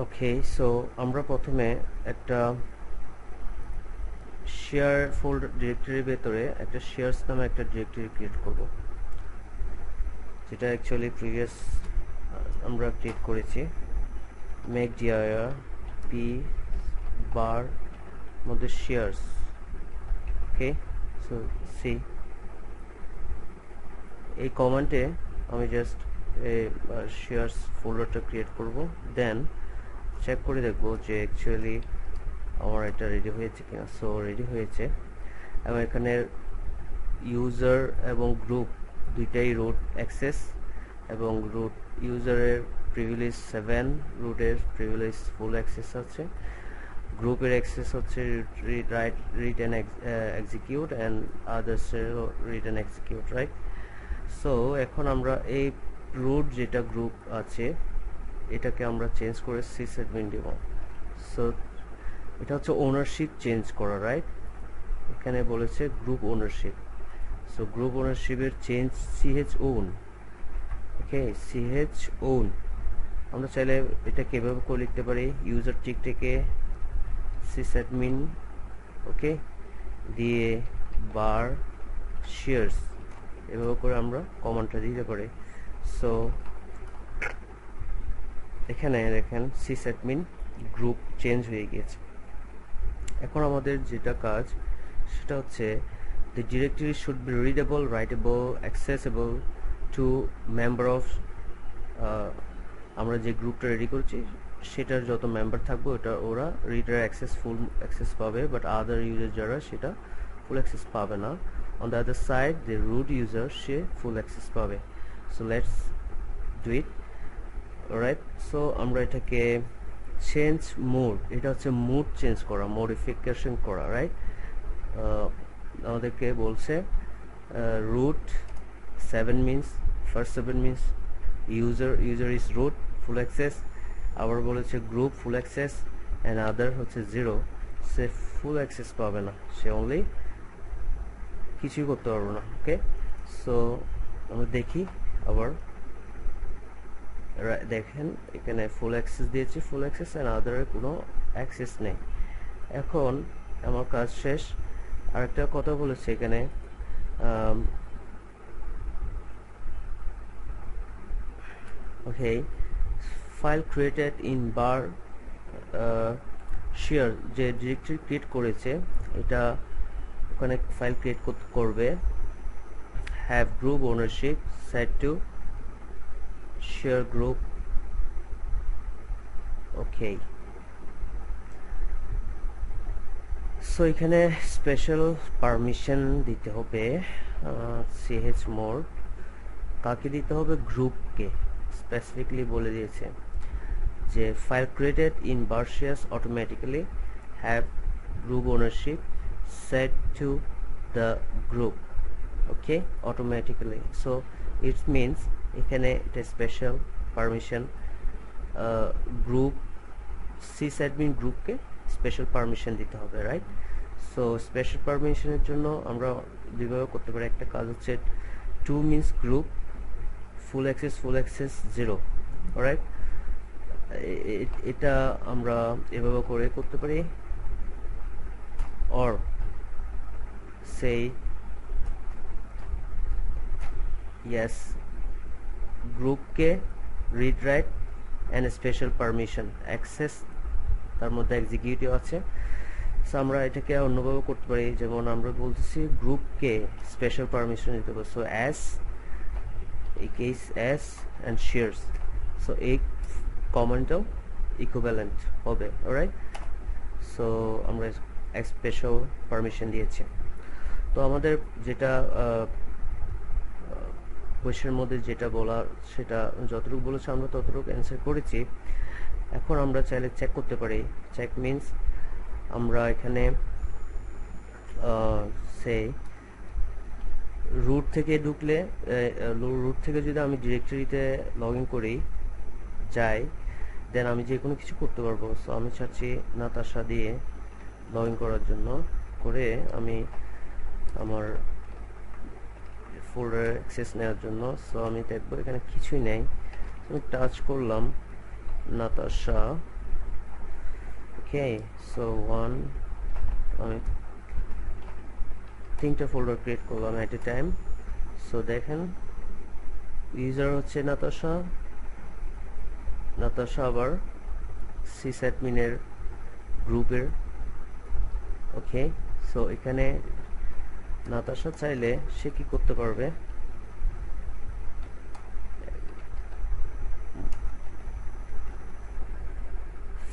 ওকে, so আমরা প্রথমে একটা শেয়ার ফোল্ডার ডিরেক্টরির ভেতরে একটা শেয়ারস নামে একটা ডিরেক্টরি ক্রিয়েট করব, যেটা অ্যাকচুয়ালি প্রিভিয়াস আমরা ক্রিয়েট করেছি। মেক ডিআইআর পি বার মধ্যে শেয়ারস। ওকে, সো সি এই কমান্ডে আমি জাস্ট শেয়ারস ফোল্ডারটা ক্রিয়েট করব, দেন চেক করে দেখব যে অ্যাকচুয়ালি আমার এটা রেডি হয়েছে কিনা। সো রেডি হয়েছে, এবং এখানে ইউজার এবং গ্রুপ দুইটাই রুট অ্যাক্সেস, এবং রুট ইউজারের প্রিভিলেজ 7, রুটের প্রিভিলেজ ফুল অ্যাক্সেস আছে, গ্রুপের অ্যাক্সেস হচ্ছে write read and execute, and আদার্সেরও read and execute, right. So এখন আমরা এই রুট যেটা গ্রুপ আছে এটাকে আমরা চেঞ্জ করে সিসঅ্যাডমিন দেব। সো এটা হচ্ছে ওনারশিপ চেঞ্জ করা, রাইট। এখানে বলেছে গ্রুপ ওনারশিপ, সো গ্রুপ ওনারশিপের change CH own. Okay, CH own আমরা চাইলে এটা কিভাবে করে লিখতে পারি, ইউজার টিকটিকে সিসঅ্যাডমিন, ওকে, দিয়ে বার শেয়ারস, এভাবে করে আমরা কমান্ডটা দিতে পারি। সো এখানে দেখেন সিসঅ্যাডমিন গ্রুপ চেঞ্জ হয়ে গিয়েছে। এখন আমাদের যেটা কাজ সেটা হচ্ছে the directory should be readable, writable, accessible to member of আমরা যে গ্রুপটা রেডি করছি সেটার যত মেম্বার থাকবে ওরা রিডার অ্যাক্সেস ফুল অ্যাক্সেস পাবে, বাট আদার ইউজার যারা সেটা ফুল অ্যাক্সেস পাবে না। On the other side the root user সে ফুল অ্যাক্সেস পাবে। So let's do it. Right, so আমরা এটাকে চেঞ্জ মোড, এটা হচ্ছে মুড চেঞ্জ করা, মডিফিকেশন করা, রাইট। আমাদেরকে বলছে root 7 means first 7 means user is root full access, আবার বলেছে group full access, and other হচ্ছে 0, সে full access পাবে না, সে only কিছুই করতে পারবে না। ওকে, সো আমরা দেখি আবার, দেখেন এখানে ফুল অ্যাক্সেস দিয়েছি, ফুল অ্যাক্সেস, এন্ড আদারের কোনো অ্যাক্সেস নেই। এখন আমার কাজ শেষ। আরেকটা কথা বলেছে এখানে, okay, file created in bar share, যে ডিরেক্টরি ক্রিয়েট করেছে এটা ওখানে ফাইল ক্রিয়েট করবে, have group ownership set to share group। okay, so এখানে স্পেশাল পারমিশন দিতে হবে, chmod কাকে দিতে হবে, গ্রুপকে স্পেসিফিকলি বলে দিয়েছে যে file created in bar shares automatically have group ownership set to the group. Okay, automatically, so it means এখানে এটা স্পেশাল পারমিশন, গ্রুপ সিসঅ্যাডমিন গ্রুপকে স্পেশাল পারমিশন দিতে হবে, রাইট। সো স্পেশাল পারমিশনের জন্য আমরা দুইভাবে করতে পারি। একটা কাজ হচ্ছে 2 মিনস গ্রুপ ফুল অ্যাক্সেস 0, রাইট। এটা আমরা এভাবে করে করতে পারি, অর সেই ইয়েস গ্রুপকে read write and special permission access, তার মধ্যে এক্সিকিউটিভ আছে। সো আমরা এটাকে অন্যভাবে করতে পারি, যেমন আমরা বলতেছি গ্রুপকে স্পেশাল পারমিশন দিতে হবে, সো অ্যাস এই case as and shares, so এই কমান্ডটাও ইকুইভ্যালেন্ট হবে, অলরাইট। সো আমরা স্পেশাল পারমিশন দিয়েছি। তো আমাদের যেটা কোয়েশ্চেনের মধ্যে যেটা বলা সেটা যতটুকু বলেছে আমরা ততটুকু অ্যান্সার করেছি। এখন আমরা চাইলে চেক করতে পারি, চেক মিনস আমরা এখানে সেই রুট থেকে ঢুকলে, রুট থেকে যদি আমি ডিরেক্টরিতে লগ ইন করি যাই, দেন আমি যে কোনো কিছু করতে পারবো। সো আমি চাচ্ছি নাতাশা দিয়ে লগ ইন করার জন্য, করে আমি আমার ফোল্ডার অ্যাক্সেস নেওয়ার জন্য। সো আমি দেখবো এখানে কিছুই নেই, আমি টাচ করলাম নাতাশা ওকে, সো আমি 3টা ফোল্ডার ক্রিয়েট করলাম এট এ টাইম। সো দেখেন ইউজার হচ্ছে নাতাশা আবার সিসঅ্যাডমিনের গ্রুপের। ওকে, সো এখানে নাতাশা চাইলে সে কি করতে পারবে,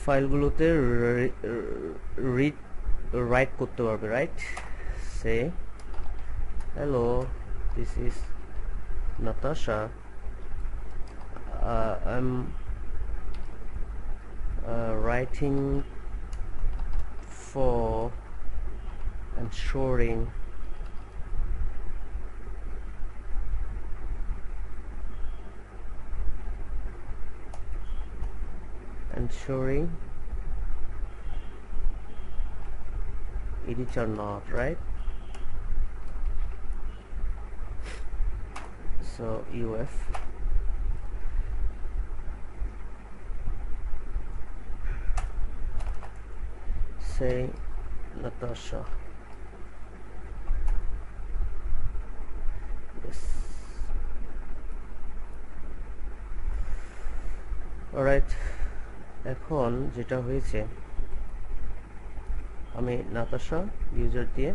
ফাইলগুলোতে রিড রাইট করতে পারবে, right? Say hello, this is Natasha, I'm writing for ensuring edit or not, right? So UF say Natasha, yes, alright। এখন যেটা হয়েছে, আমি নাতাশা ইউজার দিয়ে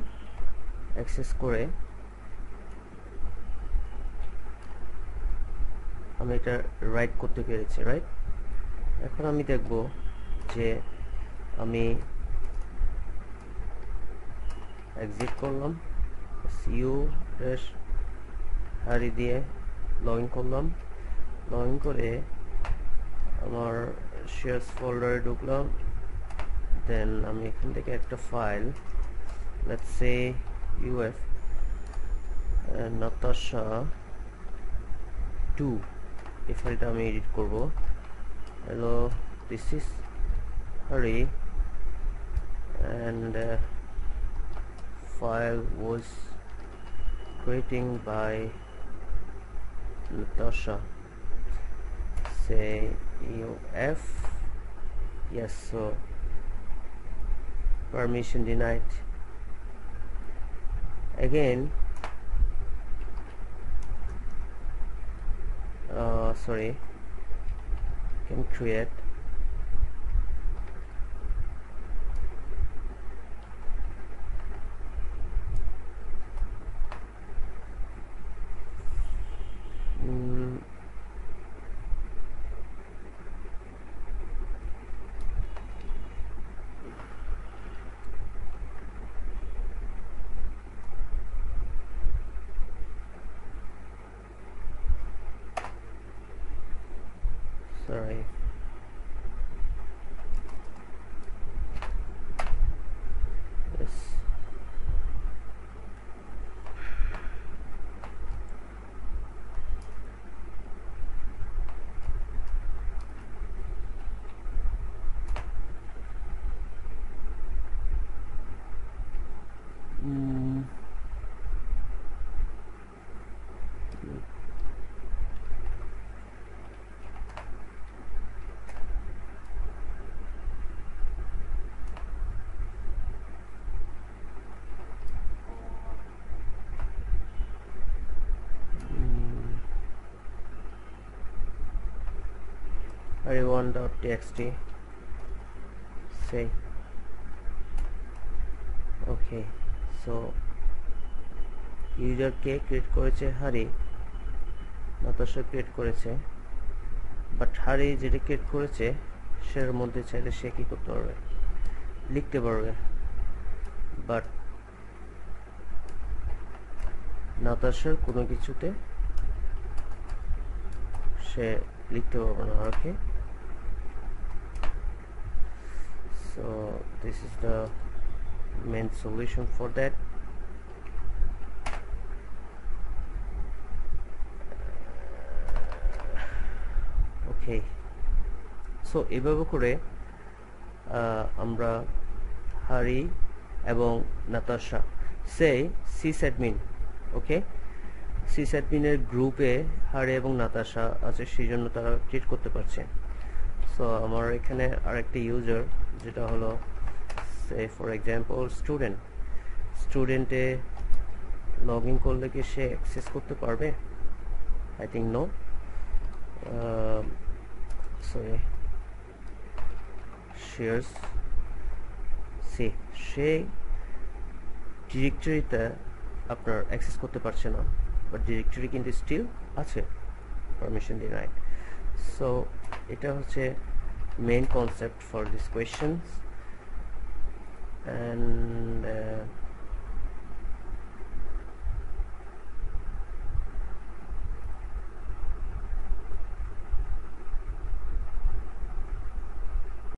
অ্যাক্সেস করে আমি এটা রাইট করতে পেরেছি, রাইট? এখন আমি দেখব যে আমি এক্সিট করলাম, ইউ ড্যাশ হারি দিয়ে লগ ইন করলাম, লগ ইন করে আমার শেয়ারস ফোল্ডারে ঢুকলাম। দেন আমি এখান থেকে একটা file, let's say UF Natasha 2, এই ফাইলটা আমি এডিট করব। Hello, this is Hari and file was creating by Natasha, say UF, yes, so permission denied. Again, sorry, can create sorry, yes, Hari1.txt, say okay, so user K create করেছে হারি, Natasha create করেছে, but হারি যেটা create করেছে সের মধ্যে চাইলে সে কি করতে পারবে, লিখতে পারবে, বাট নাতাশার কোনো কিছুতে সে লিখতে পারবে না। ওকে, so this is the main solution for that. Okay, so এভাবে করে আমরা হারি এবং নাতাশা সেই সিসঅ্যাডমিন, ওকে, সিসঅ্যাডমিনের গ্রুপে হারি এবং নাতাশা আছে, সেই জন্য তারা ক্রিয়েট করতে পারছে। সো আমার এখানে আরেকটা ইউজার যেটা হলো সে ফর এক্সাম্পল স্টুডেন্টে লগ ইন করলে কি সে অ্যাক্সেস করতে পারবে? I think no. Sorry, shares, সে ডিরেক্টরিতে আপনার অ্যাক্সেস করতে পারছে না, বাট ডিরেক্টরি কিন্তু স্টিল আছে, পারমিশন ডিনাইড। সো এটা হচ্ছে main concept for this questions, and